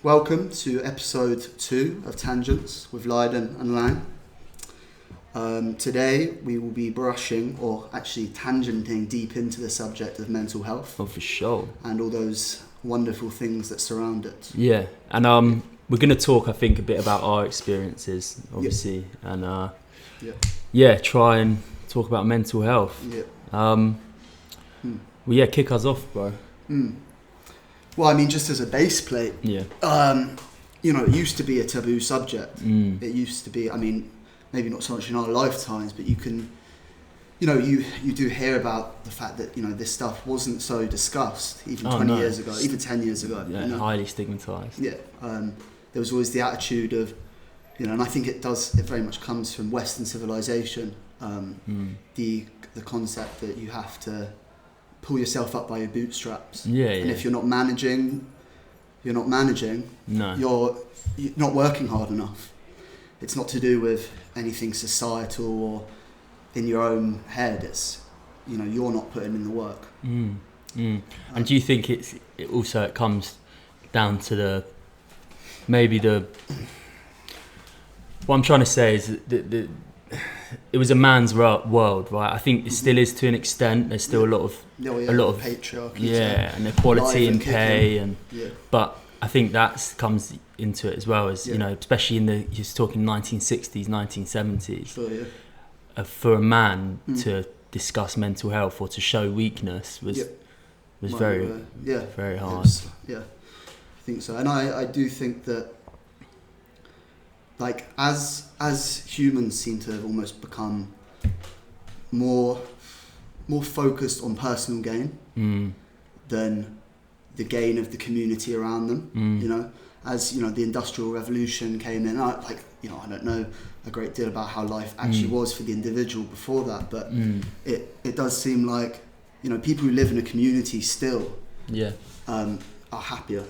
Welcome to episode 2 of Tangents with Lydon and Laing. Today we will be brushing, or actually tangenting deep into the subject of mental health. Oh, for sure. And all those wonderful things that surround it. Yeah, and we're going to talk, I think, a bit about our experiences, obviously, and try and talk about mental health. Kick us off, bro. Well, I mean, just as a base plate, it used to be a taboo subject. It used to be, I mean, maybe not so much in our lifetimes, but you can, you do hear about the fact that, this stuff wasn't so discussed even 20 years ago, even 10 years ago. Yeah, highly stigmatised. Yeah, there was always the attitude of, and I think it very much comes from Western civilization, the concept that you have to pull yourself up by your bootstraps. And if you're not managing. No. You're not working hard enough. It's not to do with anything societal or in your own head. It's, you're not putting in the work. And do you think it comes down to what I'm trying to say is that it was a man's world, right? I think it still is to an extent. There's still a lot of patriarchy, and equality in pay, but I think that comes into it as well as especially in you're talking 1960s, 1970s. Sure, for a man to discuss mental health or to show weakness was very hard. I think so, and I do think that. Like as humans seem to have almost become more focused on personal gain than the gain of the community around them. As the Industrial Revolution came in, I don't know a great deal about how life actually was for the individual before that, but it does seem like people who live in a community still are happier.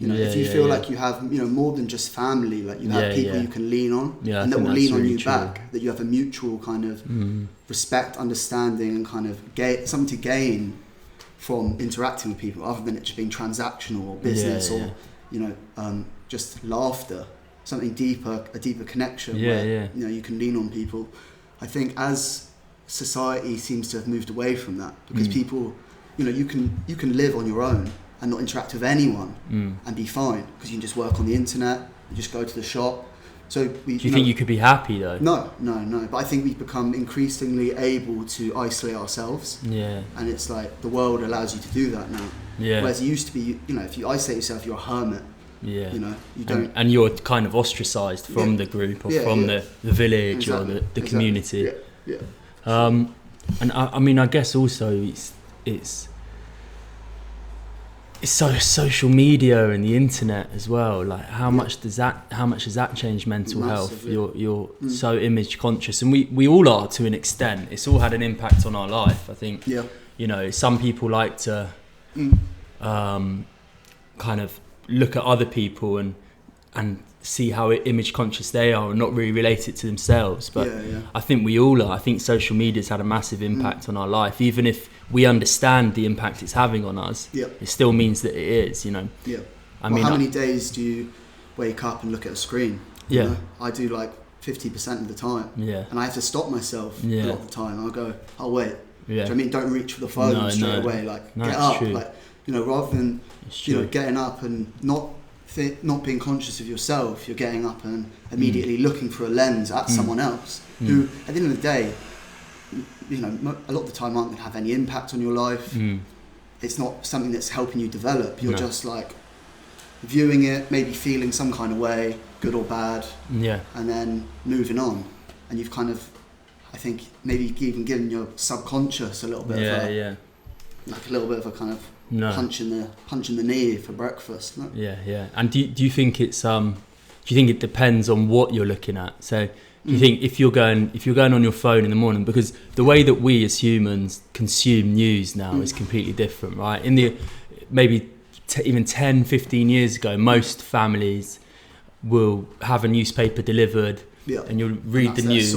If you feel like you have, more than just family, like you have people you can lean on, and that will lean on you back, that you have a mutual kind of respect, understanding, and kind of something to gain from interacting with people, other than it just being transactional or business or, just laughter, something deeper, a deeper connection where, you can lean on people. I think as society seems to have moved away from that, because people, you can live on your own and not interact with anyone and be fine, because you can just work on the internet, you just go to the shop. So do you think you could be happy though? No. But I think we've become increasingly able to isolate ourselves. Yeah. And it's like the world allows you to do that now. Yeah. Whereas it used to be, if you isolate yourself, you're a hermit. Yeah. You don't. And you're kind of ostracised from the group or from the village or the community. Yeah. And I mean, I guess also it's so social media and the internet as well. Like how much does that change mental health? You're so image conscious, and we all are to an extent. It's all had an impact on our life, I think. Yeah. Some people like to kind of look at other people and see how image conscious they are and not really relate it to themselves. But I think we all are. I think social media's had a massive impact on our life, even if we understand the impact it's having on us. It still means that it is, I mean, how many days do you wake up and look at a screen? I do like 50% of the time. And I have to stop myself a lot of the time. I'll go, oh wait. Do you know what I mean? Don't reach for the phone straight away. Like get up. True. Like rather than getting up and not being conscious of yourself, you're getting up and immediately looking for a lens at someone else who, at the end of the day, a lot of the time aren't going to have any impact on your life. It's not something that's helping you develop. You're just like viewing it, maybe feeling some kind of way, good or bad, and then moving on. And you've kind of, I think, maybe even given your subconscious a little bit of like a little bit of a kind of punch in the knee for breakfast. No? And do you think it's do you think it depends on what you're looking at? So do you think if you're going on your phone in the morning, because the way that we as humans consume news now is completely different, right? In the maybe even 10, 15 years ago, most families will have a newspaper delivered, and you'll read the news.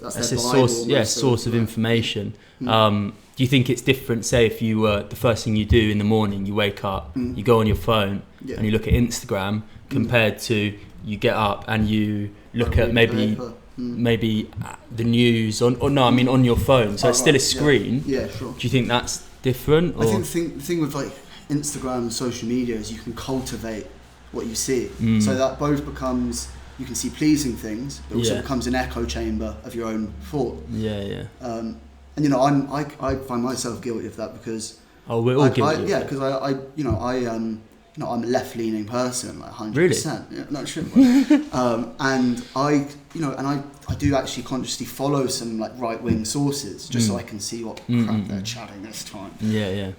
That's a source of information. Do you think it's different, say, if you the first thing you do in the morning, you wake up, you go on your phone and you look at Instagram, compared to you get up and you look at maybe the news on your phone. So it's still a screen. Yeah, sure. Do you think that's different? Or? I think the thing with like Instagram and social media is you can cultivate what you see. So that both becomes, you can see pleasing things, but also becomes an echo chamber of your own thought. And you know, I find myself guilty of that because we're all guilty. Because I'm a left-leaning person, like 100%. Really? Yeah, no, true. And I do actually consciously follow some like right-wing sources just so I can see what crap they're chatting this time. Yeah.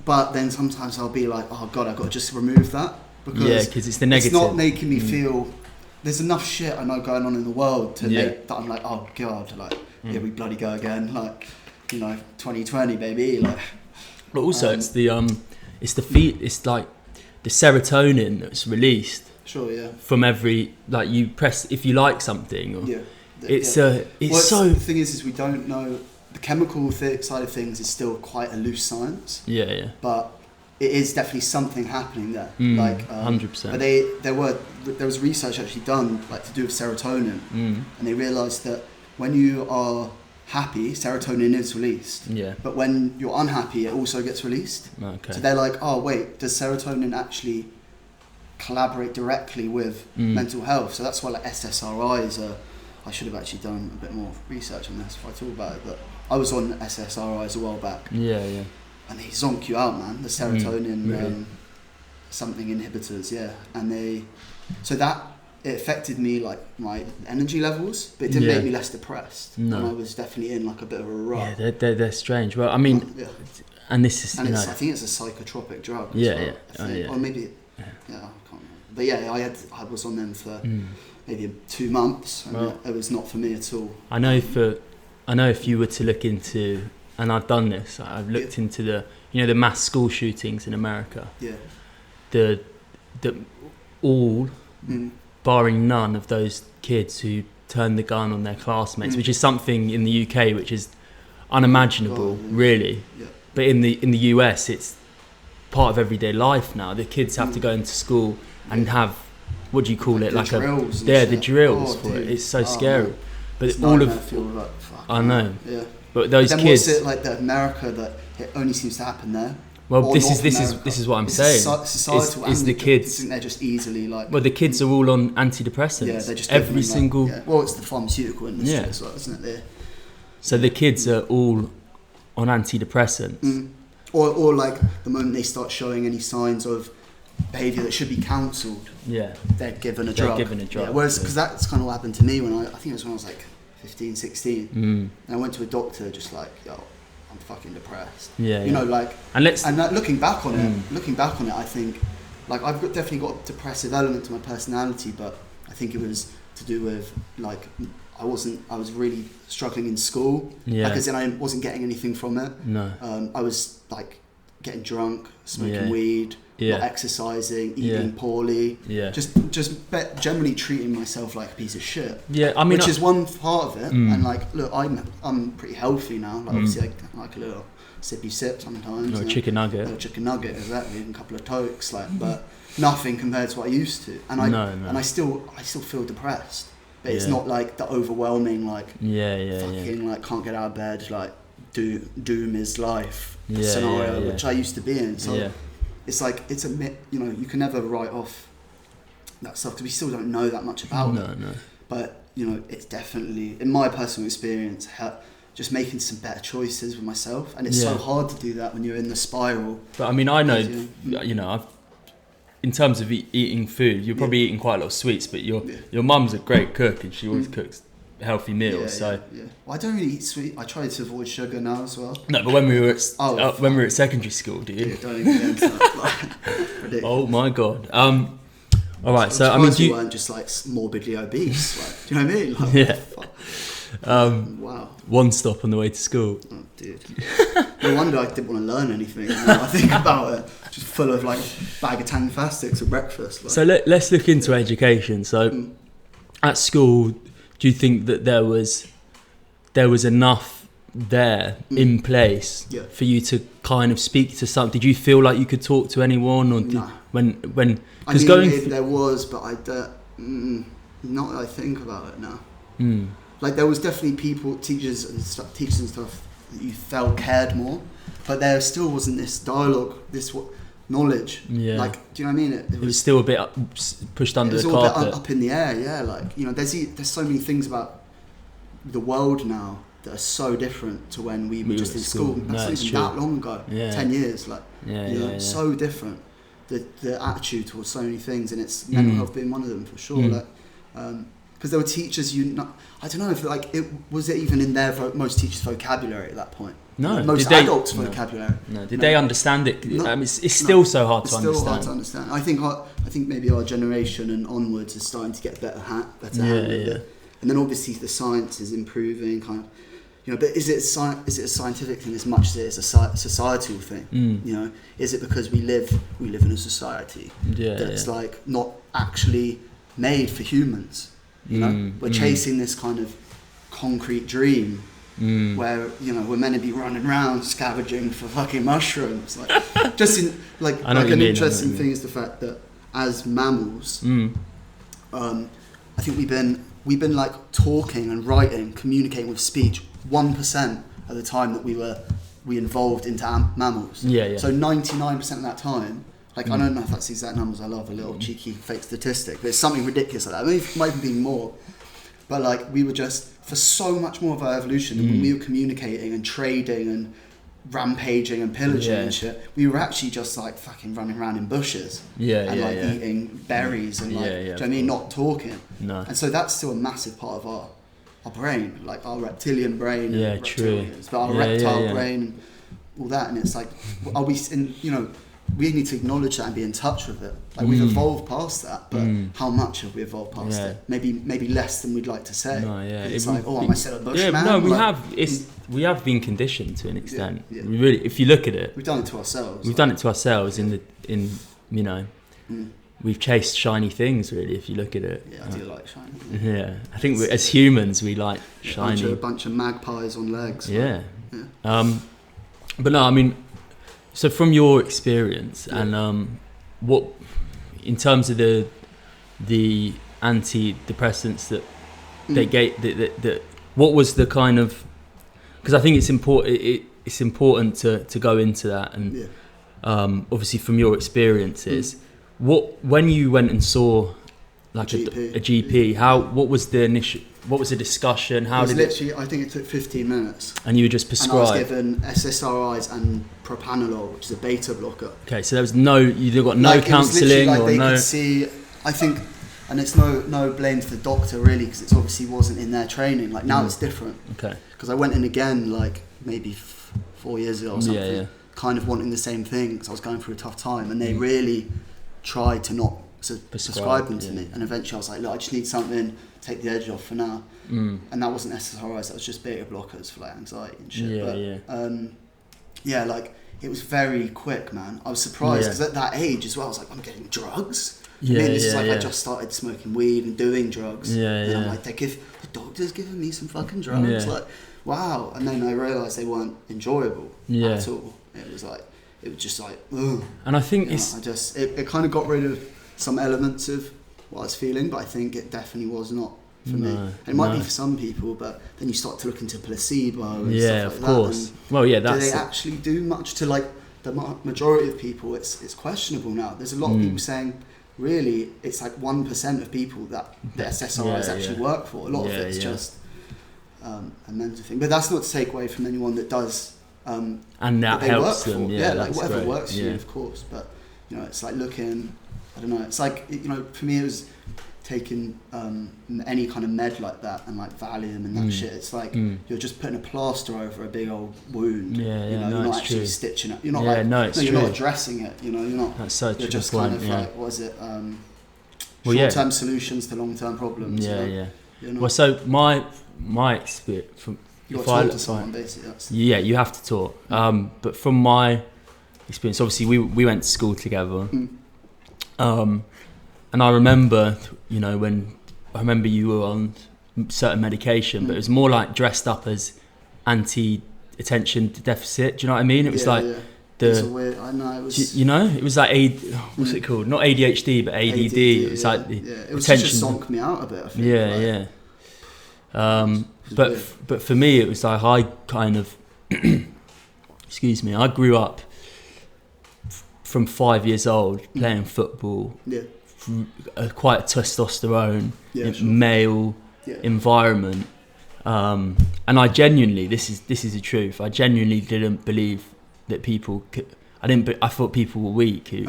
But then sometimes I'll be like, oh God, I've got to just remove that because it's the negative. It's not making me feel. There's enough shit I know going on in the world to make that I'm like, oh God, like here we bloody go again, like 2020 baby, like. But also, it's like the serotonin that's released. Sure, yeah. From every, like, you press if you like something. Or the thing is we don't know. The chemical side of things is still quite a loose science. Yeah. But it is definitely something happening there. 100%. But there was research actually done like to do with serotonin, and they realised that when you are happy, serotonin is released. Yeah. But when you're unhappy, it also gets released. Okay. So they're like, oh wait, does serotonin actually collaborate directly with mental health? So that's why like SSRIs are. I should have actually done a bit more research on this before I talk about it. But I was on SSRIs a while back. Yeah. And they zonk you out, man. The serotonin something inhibitors, and it affected me like my energy levels, but it didn't make me less depressed. No. And I was definitely in like a bit of a rut. Yeah, they're strange. Well, I mean, and this is, and I think it's a psychotropic drug. Yeah. Or maybe, I can't remember. But I was on them for maybe 2 months, and it was not for me at all. I know if you were to look into, and I've done this, I've looked into the mass school shootings in America. Yeah. The all, barring none of those kids who turned the gun on their classmates, which is something in the UK which is unimaginable, really. Yeah. But in the US, it's part of everyday life now. The kids have to go into school and have, what do you call it? Like drills the drills for it. It's so scary. Man. But it's all of, like, I know. Yeah. But those kids. What's it like that America that it only seems to happen there? Well, this is what I'm saying. Societal is the kids. I think they're just easily like. Well, the kids are all on antidepressants. Yeah, they're just every single. Well, it's the pharmaceutical industry as well, isn't it? So the kids are all on antidepressants. Or like the moment they start showing any signs of behaviour that should be counselled, they're given a drug. Yeah, whereas, because that's kind of what happened to me when I think it was when I was like 15, 16. And I went to a doctor just like, yo, I'm fucking depressed. Looking back on it, I think like definitely got a depressive element to my personality, but I think it was to do with like I was really struggling in school, because then I wasn't getting anything from it. No. I was like getting drunk, smoking weed, not exercising, eating poorly, just generally treating myself like a piece of shit. Yeah, I mean, which is one part of it. And like, look, I'm pretty healthy now. Like, obviously, I like a little sippy sip sometimes. Or a chicken nugget. A chicken nugget, exactly, and a couple of tokes, like, but nothing compared to what I used to. And I still feel depressed. But it's not like the overwhelming, like, like can't get out of bed, like doom is life scenario, which I used to be in. So it's like, you can never write off that stuff because we still don't know that much about it. No. But it's definitely, in my personal experience, just making some better choices with myself, and it's so hard to do that when you're in the spiral. But I mean, I know, I've. In terms of eating food, you're probably eating quite a lot of sweets, but your mum's a great cook and she always cooks healthy meals. Well, I don't really eat sweet. I try to avoid sugar now as well. No, but when we were at secondary school, do you? Yeah, don't even get into that. Oh my god. All right, so I mean, you weren't just like morbidly obese. Like, do you know what I mean? Like, wow. One stop on the way to school. Oh, dude. No wonder I didn't want to learn anything. I think about it. Just full of like bag of Tang Fastics at breakfast. Like. So let's look into education. So at school, do you think that there was enough there in place for you to kind of speak to some? Did you feel like you could talk to anyone, or nah. when I mean, there was, but not that I think about it now. Like there was definitely people, teachers and stuff that you felt cared more, but there still wasn't this dialogue, this knowledge. Yeah. Like, do you know what I mean? It was still a bit pushed under the carpet. It was all a bit up in the air. Yeah, like, you know, there's so many things about the world now that are so different to when we were just in school. That's not even that long ago. 10 years, like, so different. The attitude towards so many things, and it's mental health being one of them for sure. Like, because there were teachers I don't know if like it was even in most teachers' vocabulary at that point. No, most adults' vocabulary. No, did they understand it? No, it's still so hard to understand. It's still hard to understand. I think maybe our generation and onwards is starting to get better hand with it. And then obviously the science is improving, kind of, you know. But is it a scientific thing as much as it is a societal thing? You know, is it because we live in a society that's like not actually made for humans? You know, we're chasing this kind of concrete dream where, you know, we're meant to be running around scavenging for fucking mushrooms. Like, just in like an interesting thing is the fact that as mammals, I think we've been like talking and writing, communicating with speech 1% of the time that we evolved into mammals. So 99% of that time. Like, I don't know if that's the exact numbers. I love a little cheeky fake statistic, but it's something ridiculous like that. I mean, it might even be more. But like, we were just, for so much more of our evolution, when we were communicating and trading and rampaging and pillaging and shit, we were actually just like fucking running around in bushes eating berries and like, do you know what I mean? Not talking. No. And so that's still a massive part of our brain, like our reptilian brain. Yeah, true. But our reptile brain and all that. And it's like, are we in, you know, we need to acknowledge that and be in touch with it. Like, we've evolved past that, but how much have we evolved past it? Maybe less than we'd like to say. No, it's like, am I still a bushman? No, we like, we have been conditioned to an extent. Yeah. We really, if you look at it, we've done it to ourselves. We've done it to ourselves in you know, we've chased shiny things. Really, if you look at it. Yeah, I do like shiny. Yeah, I think as humans we like shiny. A bunch of magpies on legs. Yeah. But no, I mean. So from your experience and what, in terms of the antidepressants that they gave, that what was the kind of, because I think it's important to go into that, and obviously from your experiences, when you went and saw like a GP, what was the discussion? I think it took 15 minutes. And you were just prescribed? And I was given SSRIs and propranolol, which is a beta blocker. Okay, so there was you got no counselling or they no... could see, I think, and it's no blame to the doctor really, because it obviously wasn't in their training. Like now it's different. Okay. Because I went in again like maybe 4 years ago or something, kind of wanting the same thing, because I was going through a tough time, and they really tried to not prescribe them to me. And eventually I was like, look, I just need something, take the edge off for now. And that wasn't SSRIs, that was just beta blockers for like anxiety and shit. Like it was very quick, man. I was surprised because at that age as well, I was like, I'm getting drugs. I just started smoking weed and doing drugs. And I'm like, the doctor's giving me some fucking drugs. Like, wow. And then I realised they weren't enjoyable at all. It was just like, ugh. And I think it kind of got rid of some elements of what I was feeling, but I think it definitely was not for me. And it might be for some people, but then you start to look into placebo and stuff like that. Of course. Do they actually do much to like the majority of people? It's questionable now. There's a lot of people saying, really, it's like 1% of people that the SSRIs actually work for. A lot of it's just a mental thing. But that's not to take away from anyone that does. And that helps them. Like whatever works for you, of course. But you know, it's like looking. I don't know. It's like, you know, for me it was taking any kind of med like that and like Valium and that shit. It's like you're just putting a plaster over a big old wound. You know, you're not actually stitching it. You're not you're not addressing it. You know, you're not. That's such you're just point, kind of like, what is it? Short-term solutions to long-term problems. You're not, well, so my experience from. You got to talk to someone, basically. You have to talk. But from my experience, obviously we went to school together. And I remember, you know, you were on certain medication, but it was more like dressed up as anti-attention deficit. Do you know what I mean? It was like it was a weird, I know, it was, you know, it was like what's it called? Not ADHD, but ADD. It was like the it was attention. just zonk me out a bit, I think. But for me, it was like I kind of, excuse me, I grew up from 5 years old playing football. Yeah. Quite a testosterone male environment, and I genuinely, this is the truth. I genuinely didn't believe that people could. I thought people were weak who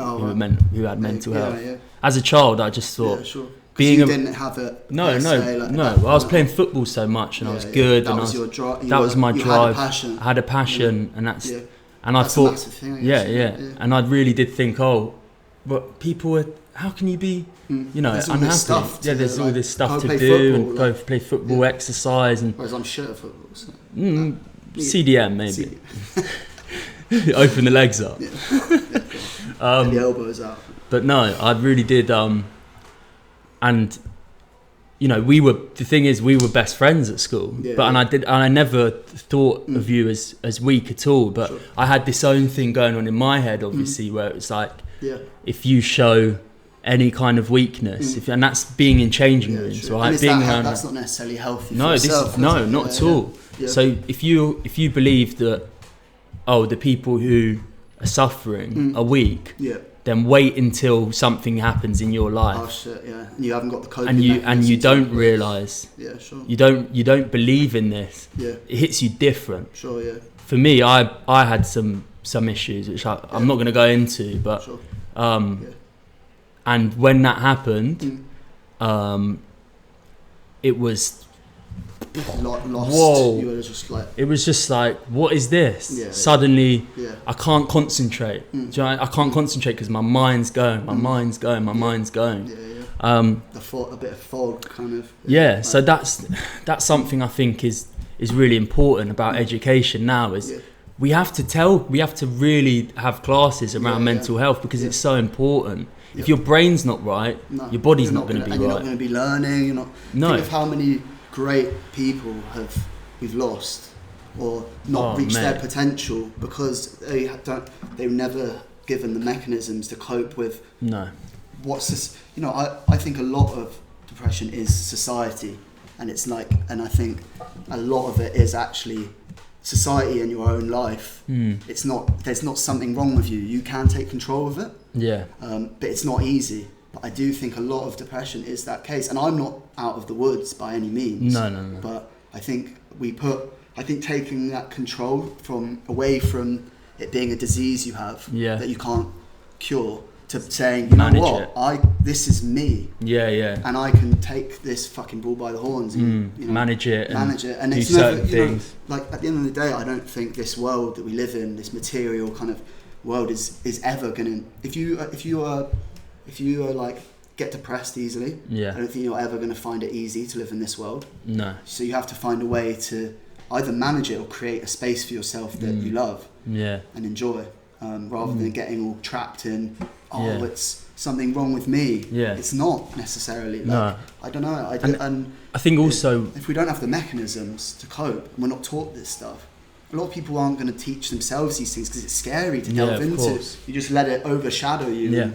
had mental health. Yeah. As a child, I just thought. Yeah, sure. You didn't have it. No. I was playing football so much, and I was good. That and was your drive. That was my drive. I had a passion, and that's. Yeah. And I thought, a massive thing, I guess. And I really did think, but people are. How can you be, you know, there's unhappy? There's all this stuff to do football, and go play football, exercise, and. Whereas I'm shit at football. So. CDM maybe. Open the legs up. Yeah. Get the elbows out. But no, I really did. And you know, we were best friends at school. I never thought of you as weak at all. But I had this own thing going on in my head, obviously, where it was like, if you show any kind of weakness, and that's being in changing rooms, right? And being around. That's not necessarily healthy. No, for yourself, not at all. Yeah. So if you believe that, the people who are suffering are weak, then wait until something happens in your life. Oh shit, yeah. And you haven't got the coping and you don't realise. Yeah, sure. You don't believe in this. Yeah. It hits you different. Sure, yeah. For me, I had some issues which I'm not going to go into, but sure. And when that happened, it was. Lost. Whoa! You were just like. It was just like, what is this? Yeah, Suddenly, I can't concentrate. Mm. Do you know, I can't concentrate because my mind's going. My mind's going. My mind's going. Yeah. A bit of fog, kind of. Yeah. So that's something I think is really important about education now. Is we have to really have classes around mental health because it's so important. If your brain's not right, your body's not going to be right. You're not going to be learning. You're not. Think of how many great people we've lost or not reached their potential because they were never given the mechanisms to cope with what's this, you know. I think a lot of depression is society, and it's like, and I think a lot of it is actually society in your own life. It's not, there's not something wrong with you, you can take control of it, but it's not easy. I do think a lot of depression is that case, and I'm not out of the woods by any means. No. But I think taking that control away from it being a disease you have that you can't cure, to saying, you manage know what, this is me. And I can take this fucking bull by the horns and manage it, and do it's certain never, things. Like at the end of the day, I don't think this world that we live in, this material kind of world, is ever gonna. If you are like get depressed easily, I don't think you're ever going to find it easy to live in this world. No. So you have to find a way to either manage it or create a space for yourself that you love and enjoy, rather than getting all trapped in, it's something wrong with me. It's not necessarily. Like, I don't know. And I think also, if we don't have the mechanisms to cope, and we're not taught this stuff, a lot of people aren't going to teach themselves these things because it's scary to delve into. Course. You just let it overshadow you. And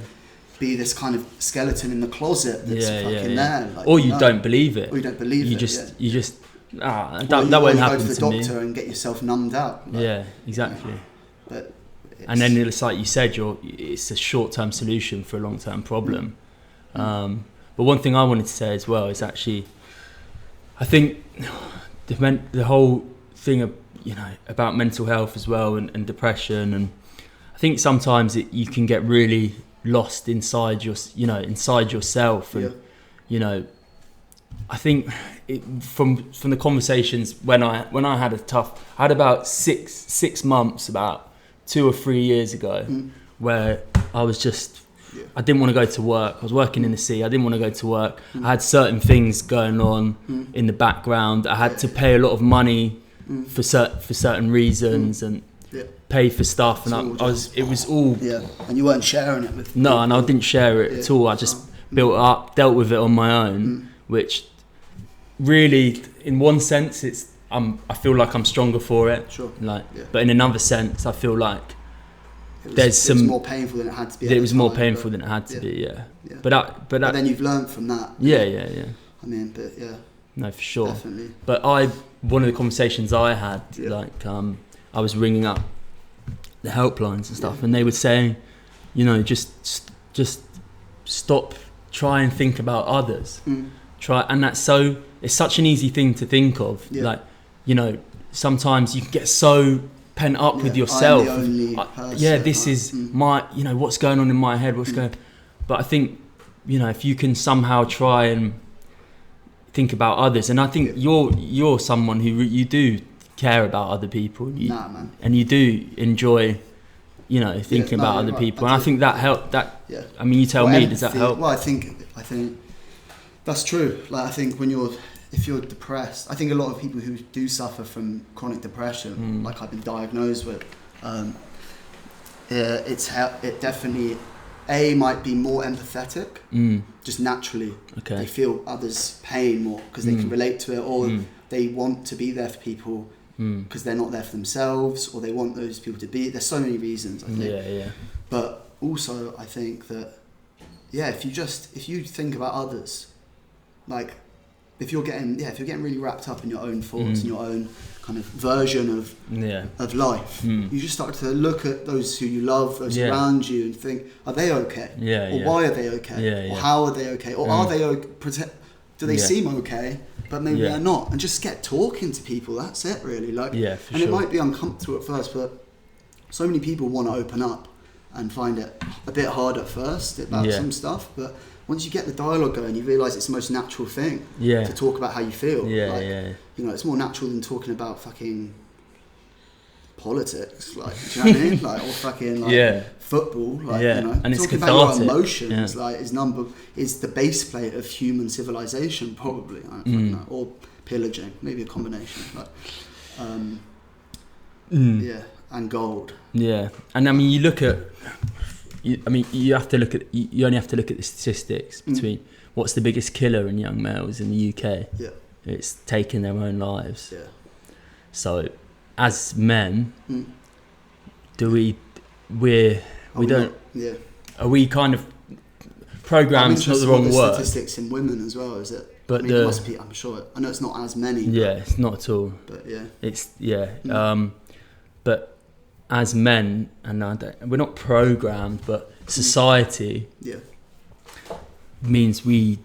be this kind of skeleton in the closet that's fucking there. Like, or you don't believe it. Or you don't believe it. That won't happen to me. Go to the doctor and get yourself numbed out. Like, exactly. But and then it's like you said, it's a short-term solution for a long-term problem. But one thing I wanted to say as well is actually, I think the whole thing of, about mental health as well and depression, and I think sometimes you can get really lost inside yourself, and I think from the conversations when I had I had about six months about 2 or 3 years ago where I was just I didn't want to go to work. I was working in the sea. I didn't want to go to work. I had certain things going on in the background. I had to pay a lot of money for certain reasons and pay for stuff, and it was all and you weren't sharing it with people. And I didn't share it at all. I just dealt with it on my own, which really, in one sense, I feel like I'm stronger for it. Sure. Like, Yeah. but in another sense, I feel like it was more painful than it had to be. It was more painful than it had to be. Yeah. Yeah. But then you've learned from that. Yeah. I mean, but yeah. No, for sure. Definitely. But one of the conversations I had, like, I was ringing up the helplines and stuff, and they were saying, you know, just stop, try and think about others. And it's such an easy thing to think of. Like, you know, sometimes you can get so pent up with yourself. I'm the only person, this is my, you know, what's going on in my head, but I think, you know, if you can somehow try and think about others, and I think you're someone who you do care about other people, man. And you do enjoy, you know, thinking about other people, and I think that helped. I mean, you tell me, does that help? Well, I think that's true. Like, I think if you're depressed, I think a lot of people who do suffer from chronic depression, like I've been diagnosed with, it definitely might be more empathetic, just naturally. Okay. They feel others' pain more because they can relate to it, or they want to be there for people because they're not there for themselves, or they want those people to be. There's so many reasons, I think. Yeah. But also, I think that if you think about others, like if you're getting really wrapped up in your own thoughts and your own kind of version of life, you just start to look at those who you love, those around you, and think, are they okay? Or why are they okay? Or how are they okay? Or are they do they seem okay, but maybe they're not? And just get talking to people. That's it, really. Like, for and sure. it might be uncomfortable at first, but so many people want to open up and find it a bit hard at first about some stuff, but once you get the dialogue going, you realise it's the most natural thing to talk about how you feel. You know, it's more natural than talking about fucking politics, like, do you know what I mean? Like, or fucking football, like, you know, and it's talking cathartic. about your emotions, like, is the base plate of human civilization, probably. I don't fucking know. Or pillaging, maybe a combination, like, and gold. Yeah, and I mean, you have to look at. You only have to look at the statistics between what's the biggest killer in young males in the UK. Yeah, it's taking their own lives. Yeah. So, as men, are we kind of programmed? Not the wrong word. Statistics in women as well, is it? But I mean, it must be. I'm sure. I know it's not as many. Yeah, it's not at all. But yeah, it's but as men, and we're not programmed, but society means we,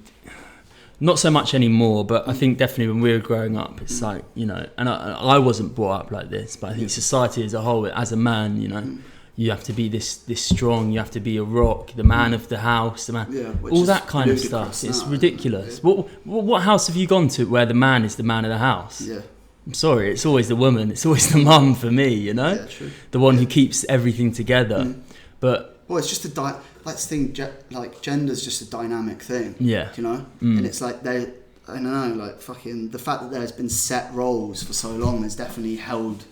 not so much anymore, but I think definitely when we were growing up, it's like, you know, and I wasn't brought up like this, but I think society as a whole, as a man, you know, you have to be this strong, you have to be a rock, the man of the house, the man, all that kind of stuff. It's ridiculous. What house have you gone to where the man is the man of the house? Yeah. I'm sorry, it's always the woman, it's always the mum for me, you know? Yeah, true. The one who keeps everything together. But well, it's just like gender's just a dynamic thing. Yeah. You know? And it's like I don't know, like fucking the fact that there's been set roles for so long has definitely held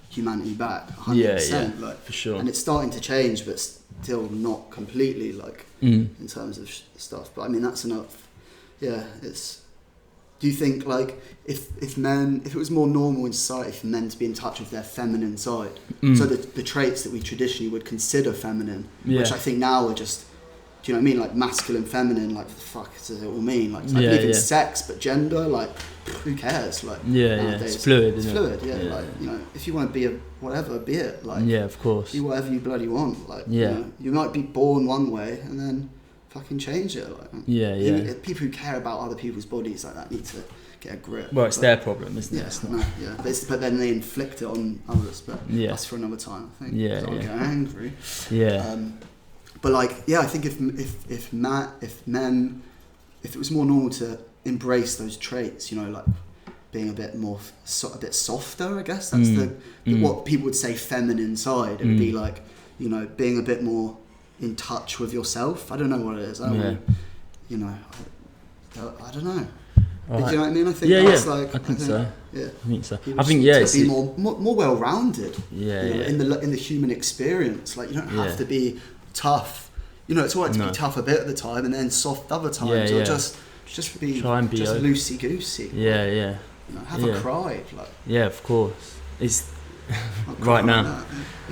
humanity back 100%. Yeah, like, for sure. And it's starting to change, but still not completely, like, in terms of stuff. But I mean, that's enough. Yeah, do you think, like, if it was more normal in society for men to be in touch with their feminine side, so the traits that we traditionally would consider feminine, which I think now are just, do you know what I mean? Like masculine, feminine, like, what the fuck does it all mean? Like, I believe in sex, but gender, like, who cares? Like, nowadays, it's fluid, it's isn't fluid, it? Like, you know, if you want to be a whatever, be it. Like, of course. Be whatever you bloody want. Like, you know, you might be born one way and then fucking change it. Like, people who care about other people's bodies like that need to get a grip. Well, it's their problem, isn't it? It's not. But then they inflict it on others. But that's for another time, I think. I get angry. But like, I think if it was more normal to embrace those traits, you know, like being a bit softer, I guess that's what people would say feminine side. It would be like, you know, being a bit more in touch with yourself. I don't know what it is. I don't know. Do you know what I mean? I think that's like. I think so. Yeah, I think so. I think to be more well-rounded. In the human experience, like, you don't have to be tough. You know, it's alright to be tough a bit at the time and then soft other times, or just be just loosey goosey. Yeah. Have a cry. Like, yeah, of course. It's right now. That,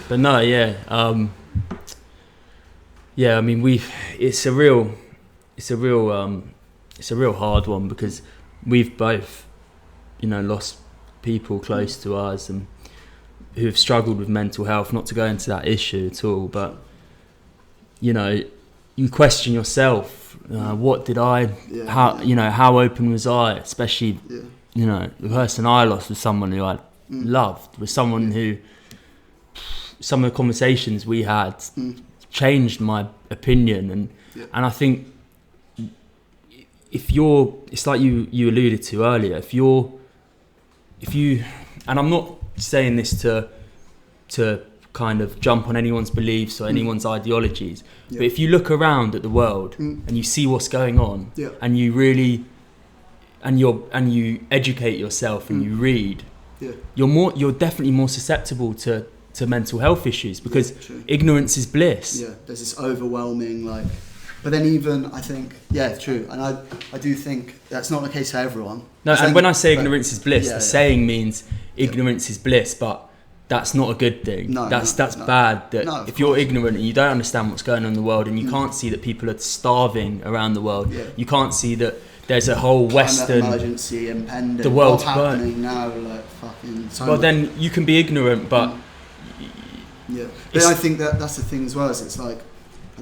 But no, yeah. I mean, it's a real hard one because we've both, lost people close to us and who have struggled with mental health. Not to go into that issue at all, but you question yourself. What did I? How open was I? Especially, the person I lost was someone who I loved. Was someone who some of the conversations we had changed my opinion, and I think it's like you alluded to earlier. If you, and I'm not saying this to kind of jump on anyone's beliefs or anyone's ideologies, but if you look around at the world and you see what's going on, and you really, and you educate yourself and you read, you're definitely more susceptible to mental health issues because ignorance is bliss. Yeah, there's this overwhelming but then even I think true, and I do think that's not the case for everyone. No, and when I say ignorance is bliss, the saying means ignorance is bliss, but that's not a good thing. That's bad. That if you're ignorant and you don't understand what's going on in the world, and you can't see that people are starving around the world, you can't see that there's a whole Western emergency impending. The world's happening now, fucking. Then you can be ignorant, but but I think that's the thing as well. Is it's I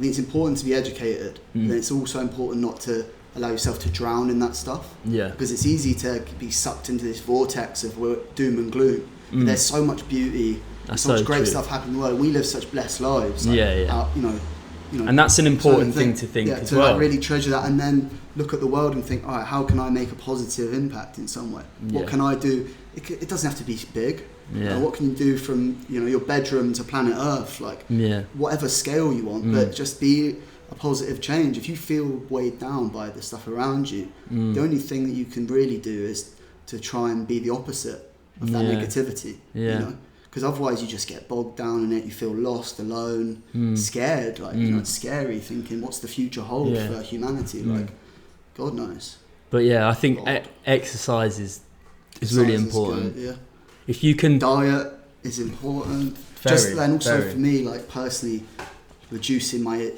think it's important to be educated, but it's also important not to allow yourself to drown in that stuff. Yeah. Because it's easy to be sucked into this vortex of doom and gloom. There's so much beauty, so much great stuff happening in the world. We live such blessed lives. And that's an important thing to think as well. To really treasure that, and then look at the world and think, all right, how can I make a positive impact in some way? What can I do? It doesn't have to be big. What can you do from your bedroom to planet Earth? Whatever scale you want, but just be a positive change. If you feel weighed down by the stuff around you, the only thing that you can really do is to try and be the opposite of that negativity. Because otherwise you just get bogged down in it. You feel lost, alone, scared. It's scary thinking, what's the future hold for humanity? God knows. But I think exercise is really important. Is good, if you can, diet is important. And also for me, personally, reducing my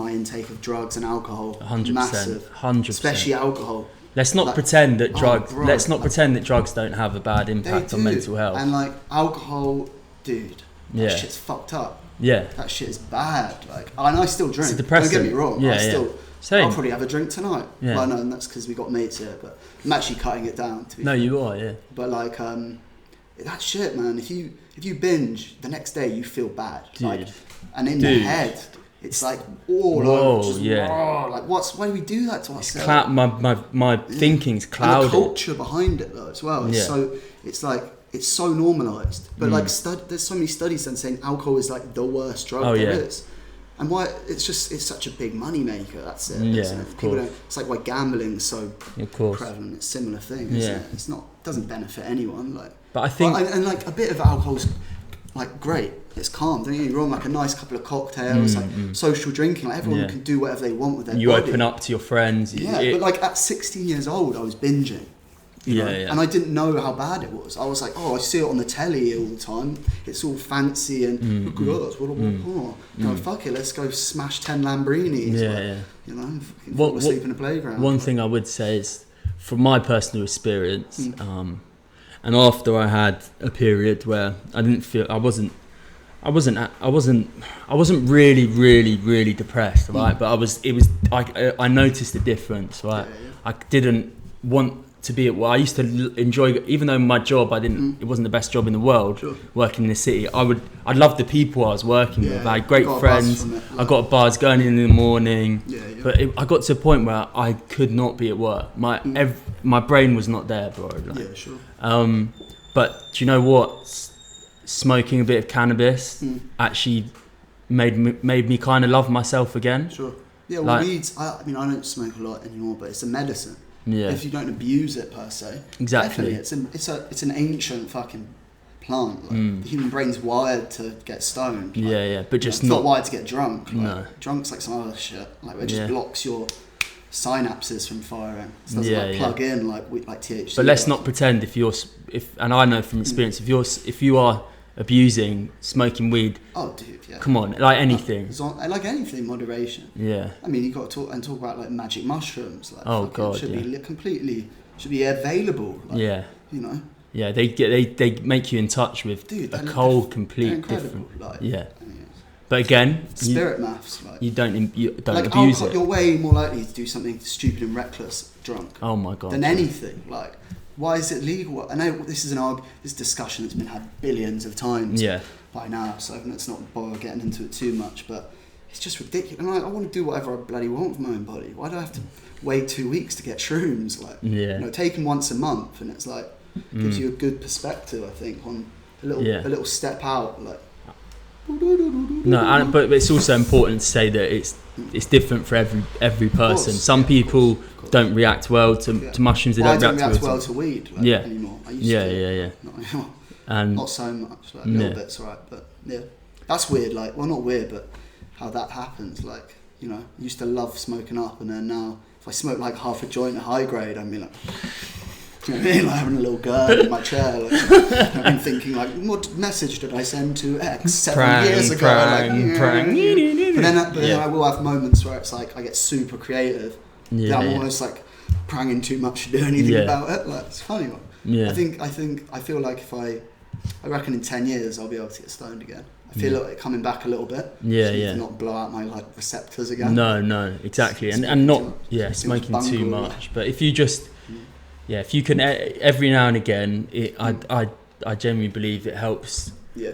intake of drugs and alcohol, 100%, massive, 100%. Especially alcohol. Let's not pretend that drugs. Let's not pretend that drugs don't have a bad impact on mental health. And alcohol, dude, that shit's fucked up. Yeah, that shit is bad. And I still drink. It's depressing. Don't get me wrong. Same. I'll probably have a drink tonight. Yeah. Well, no, and that's because we got mates here. But I'm actually cutting it down. You are, yeah. But that shit, man. If you binge, the next day you feel bad. Dude. And in the head, it's all over. Why do we do that to ourselves? My thinking's clouded. And the culture behind it though as well. It's so normalised. But there's so many studies done saying alcohol is the worst drug there is. And why it's such a big money maker. That's it. Of course. It's why gambling's so prevalent. It's a similar thing. Isn't it? It's not. Doesn't benefit anyone. But I think and a bit of alcohol's great. It's calm. Don't get me wrong. A nice couple of cocktails, social drinking. Everyone can do whatever they want with their body. You open up to your friends. But at 16 years old, I was binging. And I didn't know how bad it was. I was I see it on the telly all the time. It's all fancy and look at us. Fuck it, let's go smash 10 Lamborghinis. Fall asleep in the playground. One thing I would say is, from my personal experience, and after I had a period where I didn't feel, I wasn't really depressed, right? But I noticed the difference, right? I didn't want to be at work. I used to enjoy, even though my job, it wasn't the best job in the world, working in the city. I'd love the people I was working with. I had great friends. I got a buzz going in the morning. But I got to a point where I could not be at work. My brain was not there, bro. But do you know what? Smoking a bit of cannabis actually made me kind of love myself again. Sure. Yeah, well, weeds, I don't smoke a lot anymore, but it's a medicine. Yeah. If you don't abuse it per se. Exactly. Definitely, it's an ancient fucking plant. The human brain's wired to get stoned. But just it's not wired to get drunk. No. Drunk's some other shit. It just blocks your synapses from firing. It doesn't like plug in like THC. But let's not pretend and I know from experience, if you are abusing, smoking weed. Oh, dude, yeah. Come on, like anything. Like anything, moderation. Yeah. I mean, you got to talk about like magic mushrooms. Like, oh God, should be available. Like, yeah. You know. Yeah, they make you in touch with a whole complete different. Like, yeah. But again, spirit maths. Like, you don't like abuse alcohol, it. You're way more likely to do something stupid and reckless drunk. Oh my God. Than anything. Like, why is it legal? I know this is this discussion that's been had billions of times by now, so let's not bother getting into it too much. But it's just ridiculous. And I want to do whatever I bloody want with my own body. Why do I have to wait 2 weeks to get shrooms? Like, take them once a month, and it's like gives you a good perspective. I think on a little step out. Like, no, but it's also important to say that it's different for every person. Some people don't react well to mushrooms. They don't react well to weed anymore. I used to. Not anymore. And not so much. Like, a little bit's alright, but that's weird. Like, well, not weird, but how that happens. Like, I used to love smoking up, and then now if I smoke like half a joint of high grade, I'm like. Do you know what I mean? Like having a little girl in my chair. Like, I've been thinking, like, what message did I send to X 7 years ago? But then I will have moments where it's like I get super creative. I'm almost like pranging too much to do anything about it. Like, it's a funny one. Yeah. I feel like I reckon in 10 years I'll be able to get stoned again. I feel like coming back a little bit. To not blow out my like receptors again. No, exactly, and not smoking too much. But if you just if you can every now and again, I genuinely believe it helps. Yeah.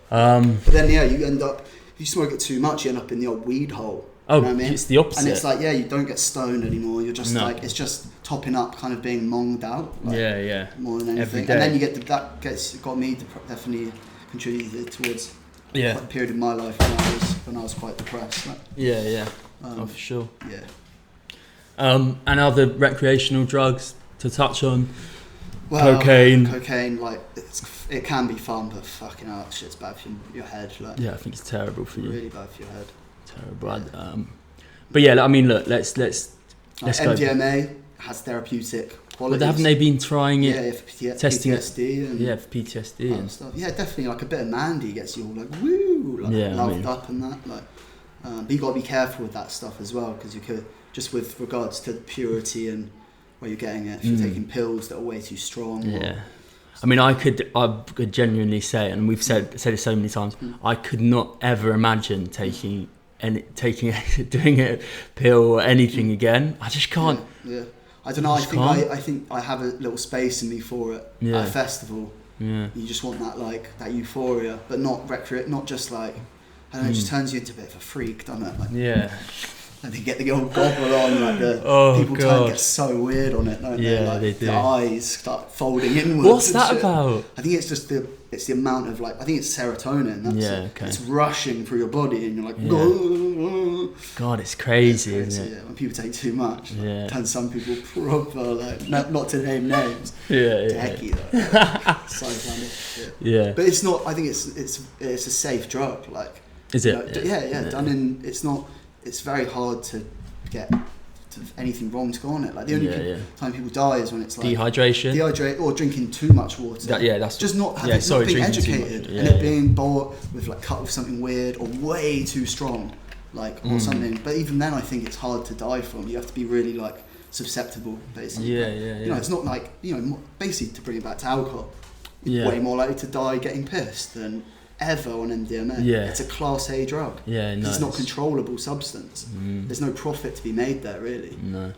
But then you end up, if you smoke it too much, you end up in the old weed hole. Oh, you know what I mean? It's the opposite. And it's like you don't get stoned anymore. You're just like it's just topping up, kind of being monged out. Like, more than anything. And then you get got me definitely contributed towards a period of my life when I was quite depressed. Like, for sure. Yeah. And other recreational drugs to touch on. Well, cocaine, like it can be fun, but fucking hell, that shit's bad for your head. Like, I think it's terrible for you. Really bad for your head. Terrible. Yeah. But I mean, look, let's go. MDMA has therapeutic qualities. But haven't they been trying it? For testing PTSD and for PTSD and stuff. Yeah, definitely. Like a bit of Mandy gets you all like woo, like loved up and that. Like, but you got to be careful with that stuff as well, because you could just with regards to purity and where you're getting it. If you're taking pills that are way too strong. Yeah. I mean, I could genuinely say, and we've said it so many times, I could not ever imagine doing a pill or anything again. I just can't. Yeah. I don't know. I think I have a little space in me for it at a festival. Yeah. You just want that euphoria, but not just like, I don't know. It just turns you into a bit of a freak, doesn't it? Like, and they get the old gobble on, like people get so weird on it, don't they? Like, they do. The eyes start folding inwards. What's that about? I think it's just the amount of I think it's serotonin. That's it. Okay. It's rushing through your body, and you're like, God, it's crazy, isn't it? Yeah, when people take too much. Yeah. And some people proper not to name names. Decky though. So funny. Yeah. But it's not. I think it's a safe drug. Like. Is it? Done in. It's not. It's very hard to get anything wrong to go on it. Like the only time people die is when it's like dehydration, or drinking too much water. That's just not being educated and it being bought with cut with something weird or way too strong, or something. But even then, I think it's hard to die from. You have to be really susceptible, basically. It's not basically to bring it back to alcohol. You're way more likely to die getting pissed than ever on MDMA. It's a class A drug. It's not a controllable substance. There's no profit to be made there, really. No.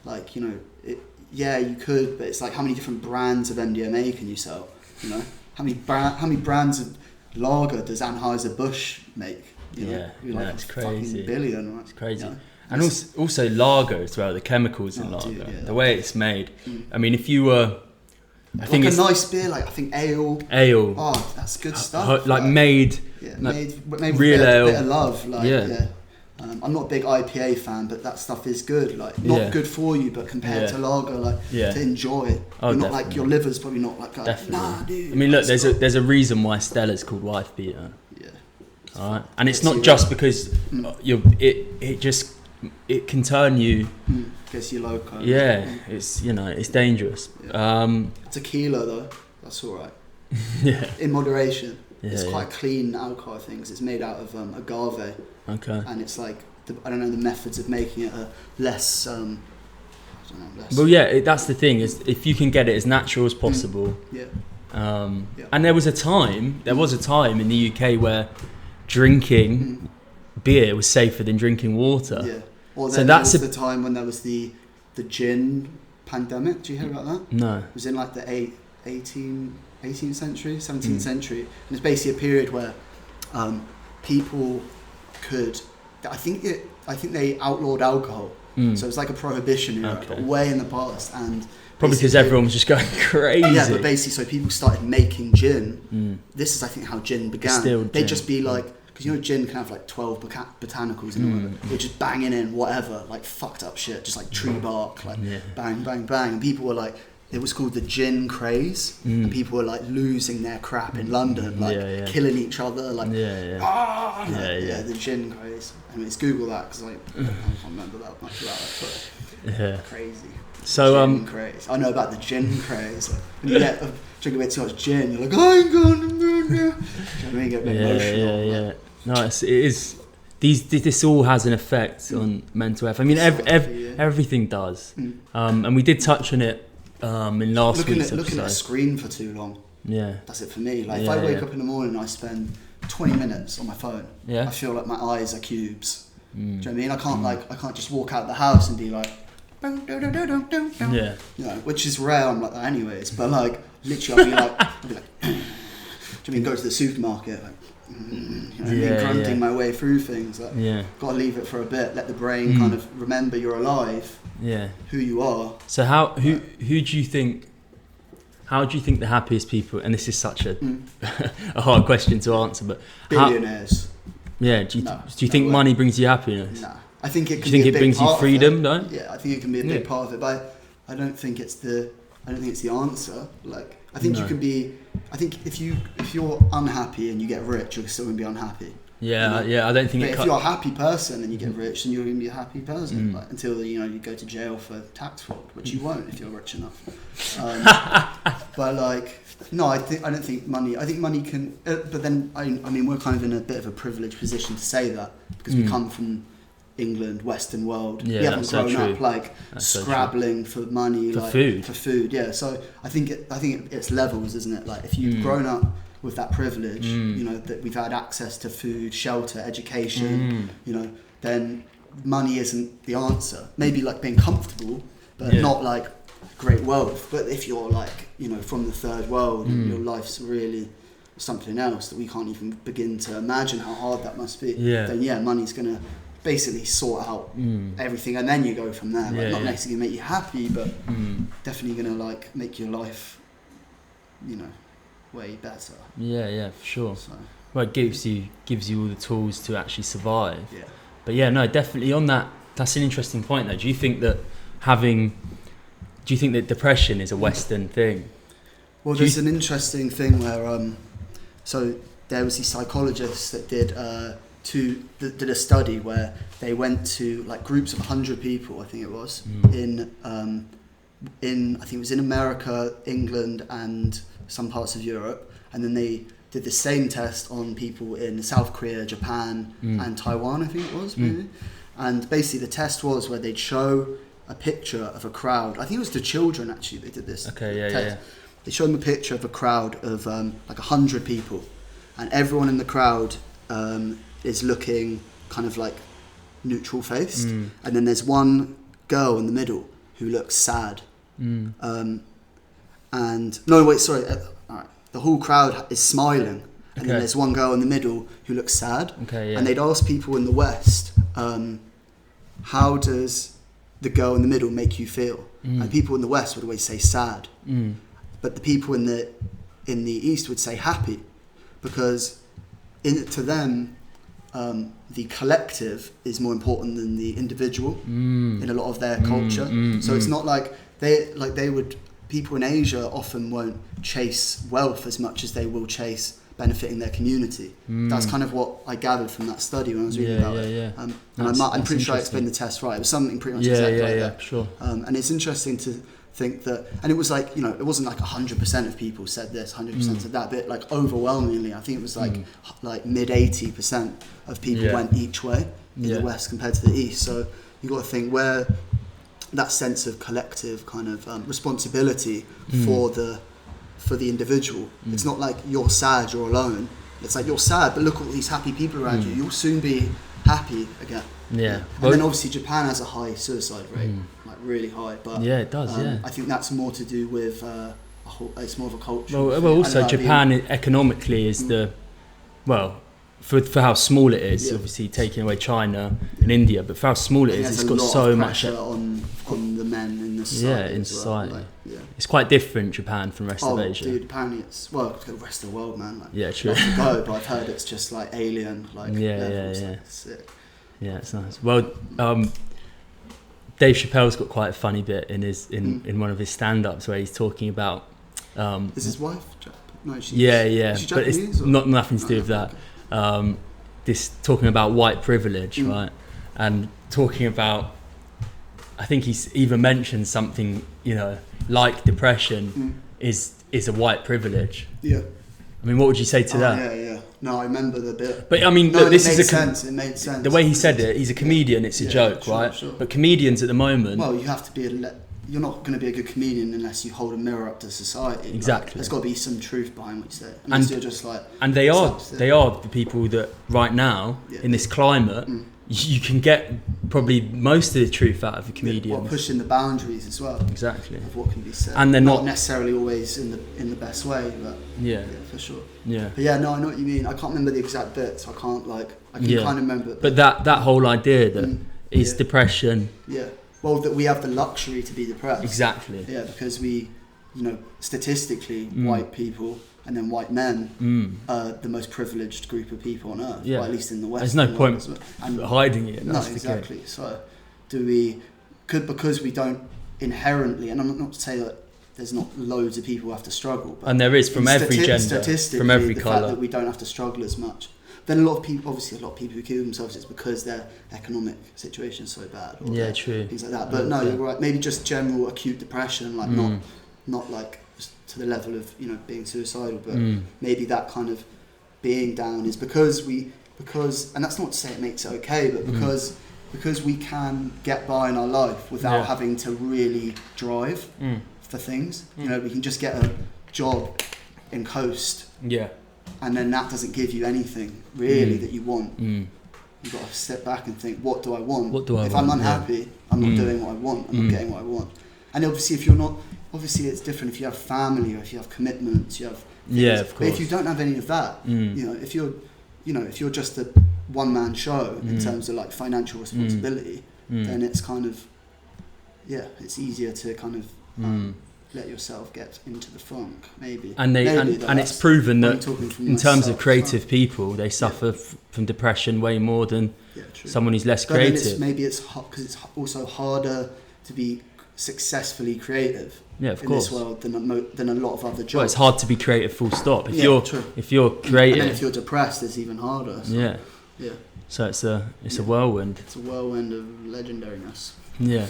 You could, but it's how many different brands of MDMA can you sell? How many brands of lager does Anheuser-Busch make? It's crazy. Billion, right? It's crazy. And also lager as well, the chemicals in lager, the way it's made. I mean, if you were I think it's a nice beer, I think ale. Oh, that's good stuff. Made with real ale. A bit of love. I'm not a big IPA fan, but that stuff is good. Not good for you, but compared to lager, to enjoy. You're not your liver's probably not nah, dude. I mean, look, there's a reason why Stella's called wife beater. Yeah. All right, and it's not just because it can turn you Gets you loco. Yeah, it's it's dangerous. Yeah. Tequila though, that's all right. Yeah. In moderation. Yeah, it's quite clean alcohol, I think. 'Cause it's made out of agave. Okay. And it's like I don't know the methods of making it less. Well, yeah, that's the thing is if you can get it as natural as possible. Yeah. And there was a time in the UK where drinking beer was safer than drinking water. Yeah. Or then there was the time when there was the gin pandemic. Do you hear about that? No. It was in like the 18th century, 17th century, and it's basically a period where people could. I think they outlawed alcohol, so it's like a prohibition era, but way in the past, and probably because everyone was just going crazy. Yeah, but basically, so people started making gin. This is, I think, how gin began. They'd just be like, because gin can have like 12 botanicals in it. They're just banging in whatever, like fucked up shit, just like tree bark, like bang, bang, bang. And people were like, it was called the gin craze. And people were like losing their crap in London, like killing each other, like the gin craze. I mean, let's Google that because I can't remember that much about it. But crazy. So gin craze. I know about the gin craze. Like, when you drink a bit too much gin, you're like, I ain't gonna do it. I mean, get a bit emotional. Yeah. No, it is. This all has an effect on mental health. I mean, everything does. And we did touch on it in last week's episode. Looking at a screen for too long. Yeah. That's it for me. Like if I wake up in the morning and I spend 20 minutes on my phone, I feel like my eyes are cubes. Do you know what I mean? I can't just walk out the house and be like, which is rare. I'm like that anyways. But like literally, I'll be like, do you mean go to the supermarket? Like, grunting my way through things. Like, gotta leave it for a bit. Let the brain kind of remember you're alive. Yeah. Who you are. So who do you think? How do you think the happiest people? And this is such a hard question to answer, but billionaires. Do you think money brings you happiness? Nah. I think it can. Do you think it brings you freedom, though? Yeah, I think it can be a big part of it, but I don't think it's the answer. Like, I think you can be. I think if you're unhappy and you get rich, you're still gonna be unhappy. Yeah, I don't think. But if you're a happy person and you get rich, then you're gonna be a happy person. Like, until you go to jail for tax fraud, which you won't if you're rich enough. But like, no, I don't think money. I think money can. But then I mean, we're kind of in a bit of a privileged position to say that because we come from England, Western world. We haven't grown up like scrabbling for money, for food. Yeah, so I think it's levels, isn't it? Like if you've grown up with that privilege, that we've had access to food, shelter, education, then money isn't the answer. Maybe like being comfortable, but not like great wealth. But if you're like from the third world and your life's really something else that we can't even begin to imagine how hard that must be, then money's gonna basically sort out everything, and then you go from there. Like, not necessarily make you happy, but definitely gonna like make your life, way better. Yeah, for sure. So, well, it gives you all the tools to actually survive. Yeah. But definitely on that. That's an interesting point, though. Do you think that depression is a Western thing? Well, there's an interesting thing where so there was these psychologists that did did a study where they went to like groups of 100 people, I think it was, in I think it was in America, England, and some parts of Europe, and then they did the same test on people in South Korea, Japan, and Taiwan, I think it was, maybe. And basically the test was where they'd show a picture of a crowd. I think it was to children actually. They did this. Test. They showed them a picture of a crowd of like 100 people, and everyone in the crowd is looking kind of like neutral faced, and then there's one girl in the middle who looks sad. And no, wait, sorry. All right. The whole crowd is smiling, and then there's one girl in the middle who looks sad. And they'd ask people in the West, how does the girl in the middle make you feel? And people in the West would always say sad, but the people in the East would say happy, because to them the collective is more important than the individual in a lot of their culture. So it's not like they would. People in Asia often won't chase wealth as much as they will chase benefiting their community. That's kind of what I gathered from that study when I was reading about it. And I'm pretty sure I explained the test right. It was something pretty much exactly like that. Sure. And it's interesting to think that, and it was like, it wasn't like 100% of people said this, 100% said that, but like overwhelmingly, I think it was like mid 80% of people went each way in the West compared to the East. So you got to think where that sense of collective kind of responsibility for the individual. It's not like you're sad, you're alone. It's like you're sad, but look at all these happy people around you. You'll soon be happy again. Yeah. And then obviously Japan has a high suicide rate, like really high. But it does. I think that's more to do with it's more of a culture. Well, also Japan economically is for how small it is. Obviously taking away China and India, but for how small it is, it's got so much on the men in the society. In society. Well. It's quite different, Japan, from the rest of Asia. Dude, apparently it's the rest of the world, man. Like, true. To go, but I've heard it's just like alien. Like, sick. Yeah, it's nice. Well, Dave Chappelle's got quite a funny bit in one of his stand-ups where he's talking about. Is his wife? No, she's. Is she Japanese, but it's nothing to do with that. Okay. This talking about white privilege, right? And talking about, I think he's even mentioned something, like depression is a white privilege. Yeah. I mean, what would you say to that? Yeah. No, I remember the bit. But I mean, look, this is sense. It made sense. The way he said it, he's a comedian. It's a joke, right? Sure. But comedians at the moment. Well, you have to be. You're not going to be a good comedian unless you hold a mirror up to society. Exactly. Like, there's got to be some truth behind what you say. Unless you're just like. And they are the people that right now in this climate. You can get probably most of the truth out of a comedian. Well, pushing the boundaries as well. Exactly. Of what can be said. And they're not necessarily always in the best way, but yeah, for sure. Yeah. But I know what you mean. I can't remember the exact bits. I can't I can kind of remember it. But that whole idea that is depression. Yeah. Well, that we have the luxury to be depressed. Exactly. Yeah, because we, statistically, white people and then white men are the most privileged group of people on earth, or at least in the West. There's no point hiding it. No, exactly. So, because we don't inherently, and I'm not to say that there's not loads of people who have to struggle, but and there is from every gender, from every colour. The fact that we don't have to struggle as much. Then a lot of people who kill themselves, it's because their economic situation is so bad. Or true. Things like that. But no, you're right. Maybe just general acute depression, like not like to the level of being suicidal, but maybe that kind of being down is because and that's not to say it makes it okay, but because we can get by in our life without having to really drive for things. We can just get a job and coast. Yeah. And then that doesn't give you anything really that you want. You've got to step back and think, what do I want? If I'm unhappy, I'm not doing what I want. I'm not getting what I want. And obviously, if you're not, it's different if you have family or if you have commitments. You have things. Of course. But if you don't have any of that, if you're just a one-man show in terms of like financial responsibility, then it's kind of it's easier to kind of let yourself get into the funk, maybe. And it's proven that in terms of creative people, they suffer from depression way more than someone who's less creative. Maybe it's because it's also harder to be successfully creative in this world than a lot of other jobs. Well, it's hard to be creative, full stop. If you're creative, and then if you're depressed, it's even harder. So. So it's a whirlwind. It's a whirlwind of legendariness. Yeah.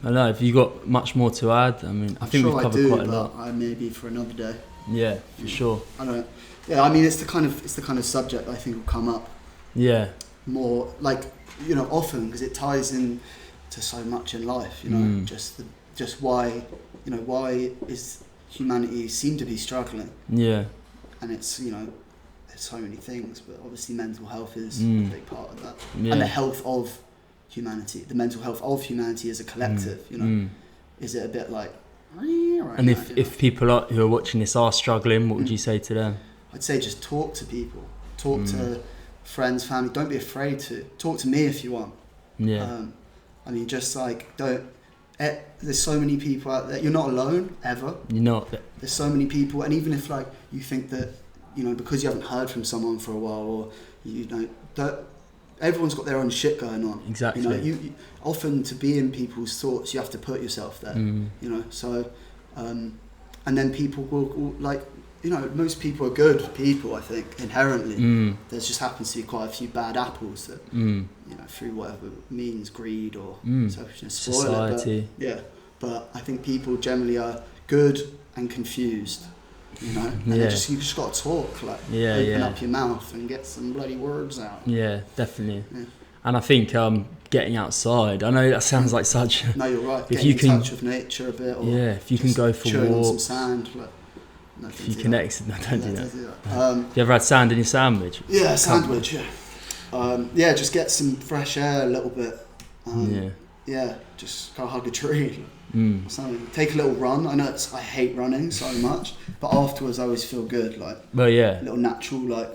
I don't know. Have you got much more to add? I mean, I think we've covered quite a lot. Maybe for another day. Yeah, for sure. I don't. Yeah, I mean, it's the kind of subject I think will come up. Yeah. More like often because it ties in to so much in life. Just why why is humanity seem to be struggling? Yeah. And it's there's so many things, but obviously mental health is a big part of that, and the health of humanity, the mental health of humanity as a collective, is it a bit like and if people who are watching this are struggling, what would you say to them? I'd say just talk to people, talk to friends, family. Don't be afraid to talk to me if you want. I mean, just like there's so many people out there. You're not alone ever. You're not. There's so many people, and even if like you think that because you haven't heard from someone for a while, or that everyone's got their own shit going on. Exactly. You often to be in people's thoughts, you have to put yourself there. So and then people will like you know, most people are good people, I think, inherently. There just happens to be quite a few bad apples that, you know, through whatever means, greed or selfishness, spoil society. But I think people generally are good and confused, you know, and you just got to talk, like, open up your mouth and get some bloody words out. Yeah, definitely. Yeah. And I think getting outside, I know that sounds like such... No, you're right. If you in touch with nature a bit. Or if you can go for walks. On some sand, like, no, if you connect, no, don't do that. Do that. You ever had sand in your sandwich? Yeah, sandwich, yeah. Just get some fresh air a little bit. Yeah, just go hug a tree. Something. Take a little run. I know I hate running so much, but afterwards I always feel good. Like, little natural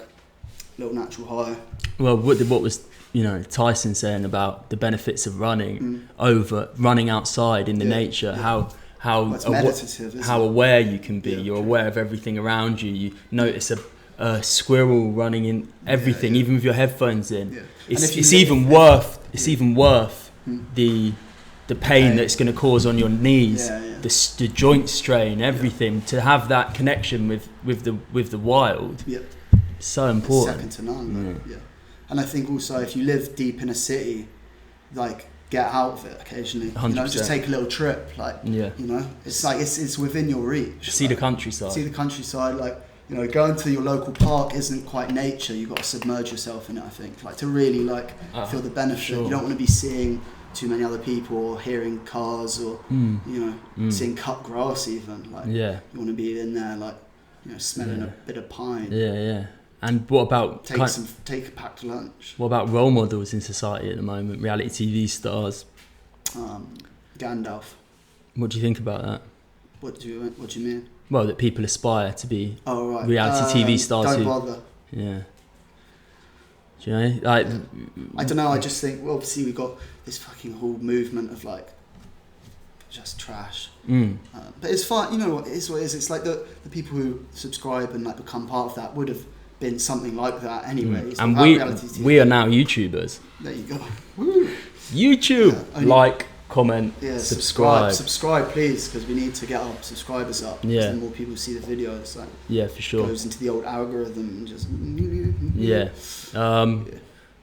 high. Well, what was, you know, Tyson saying about the benefits of running over running outside in the nature? How aware you can be. You're aware of everything around you. You notice a squirrel running in everything, even with your headphones in. Yeah. It's even worth the pain that it's going to cause on your knees, the joint strain, everything. To have that connection with the wild, so important. It's second to none. Yeah. And I think also if you live deep in a city, like, get out of it occasionally. 100%. You know, just take a little trip. Like, you know, it's like it's within your reach. See the countryside. Like, you know, going to your local park isn't quite nature. You've got to submerge yourself in it, I think, like, to really feel the benefit. Sure. You don't want to be seeing too many other people or hearing cars or you know, seeing cut grass even. Like, you want to be in there, like, you know, smelling a bit of pine. And what about take a packed lunch? What about role models in society at the moment? Reality TV stars. Gandalf. What do you think about that? What do you mean? Well, that people aspire to be reality TV stars. Don't bother. Yeah. Do you know? Like, I don't know. I just think, well, obviously we got this fucking whole movement of, like, just trash. But it's fine. You know what? It is what it is. It's like the people who subscribe and, like, become part of that would have been something like that anyway. And we are now YouTubers. There you go. Woo. YouTube. Like, comment, subscribe. Subscribe, please, because we need to get our subscribers up. Yeah. The more people see the videos, like, for sure. Goes into the old algorithm and just.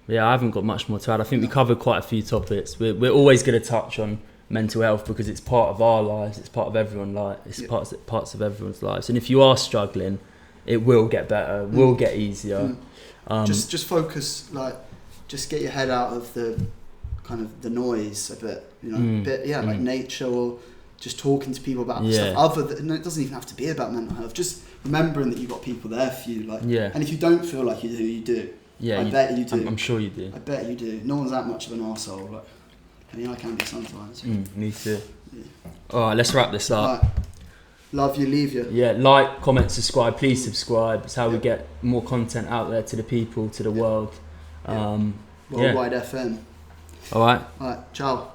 I haven't got much more to add. I think we covered quite a few topics. We're always going to touch on mental health because it's part of our lives. It's part of everyone's life. It's parts of everyone's lives. And if you are struggling, it will get better. Will get easier. Just focus. Like, just get your head out of the kind of the noise a bit. You know, like nature or just talking to people about stuff other than. It doesn't even have to be about mental health. Just remembering that you've got people there for you. Like, and if you don't feel like you do, you do. Yeah, I bet you do. I'm sure you do. I bet you do. No one's that much of an arsehole. Like, I mean, I can be sometimes. Me too. Yeah. All right, let's wrap this up. Right. Love you, leave you. Yeah, like, comment, subscribe. Please subscribe. It's how we get more content out there to the people, to the world. Worldwide FM. All right. All right. Ciao.